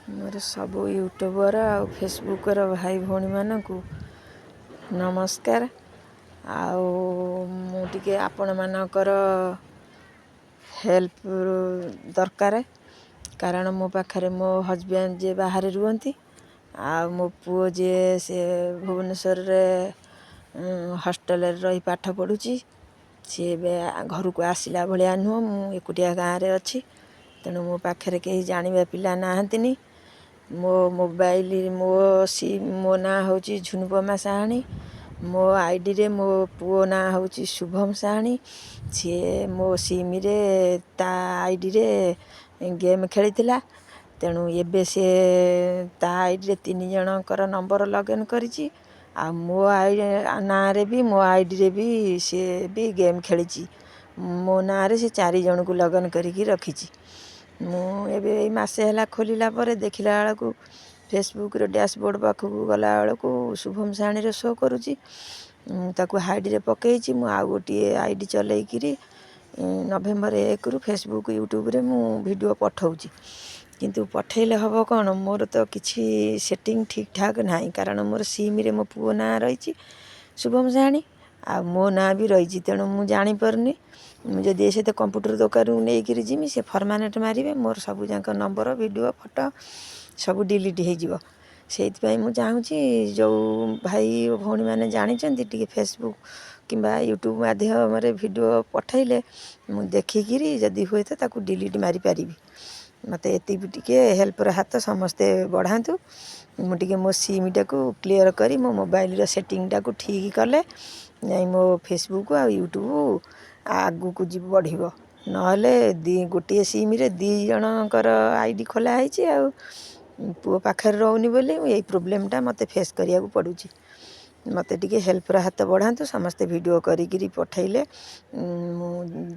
मोर सब यूट्यूबर आ फेसबुकर भाई भौणी मानकु नमस्कार। मुझे आपण मानकर हेल्प दरकार कारण मो पाखरे मो हजबैंड जे बाहर रुहंती आ मो पुओ जे से भुवनेश्वर हॉस्टल रही पाठ पढ़ुची सी घर को आसला भाया नुह मु एकुटिया गाँव में अच्छी तेणु मो पाखे कहीं जाना पिला नहांती मो मोबाइल मो ना हूँ झुनुपमा साहानी मो आईडी रे मो पुओ ना हूँ शुभम साहानी सी मो सिम रे ता आईडी रे गेम खेली तेणु एबे से ता आईडी रे 3 जनकर नंबर लगइन करिछि आ मो आई ना रे भी मो आईडी रे भी सी भी गेम खेली मो ना रे से 4 जन को लगइन करके रखी मुझे मसे है खोलला देखला बेलू फेसबुक डैशबोर्ड पाखक गला बेलू शुभम साणी शो करुच्ची ताकू हाइड रे पकई आउ गोटे आईडी चलैकि नवेम्बर 1 रु फेसबुक यूट्यूब रे मु वीडियो पठाऊँगी किंतु पठेले हम कौन मोर तो किसी सेटिंग ठीक ठाक ना कारण मोर सिम रे मो पुओ ना रही शुभम साणी आ मो ना भी रही तेणु मुझे जापारनी मुझे से कंप्यूटर दुकान नहीं जिमी से फर्मानेट मारे मोर सब जाक नंबर वीडियो फोटो सब डिलीट हो चाहूँगी जो भाई भौणी मैंने जानते फेसबुक किंबा यूट्यूब माध्यम वीडियो पठेले मुझे देखिकी जदि हुए तो डिलीट मारी पारि मत ये हेल्पर हाथ समस्ते बढ़ातु मुझे मो सिम टाक क्लीयर करी मो मोबाइल सेटिंग टाक ठीक कले नहीं मो फेसबुक आ यूट्यूब आगू को जी बढ़ ना गोटे सिम रे 2 जनकर आईडी खोलाई पुओ पाखे रोनी बोली यही प्रोब्लेमटा मत फेस करिया पड़ू मत टे हेल्पर हाथ बढ़ातु समस्ते वीडियो करी पठेले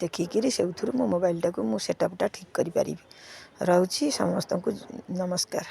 देखिकी से मो मोबाइल टाक मु सेटअपटा ठीक करी पारिबी। रहूची समस्त को नमस्कार।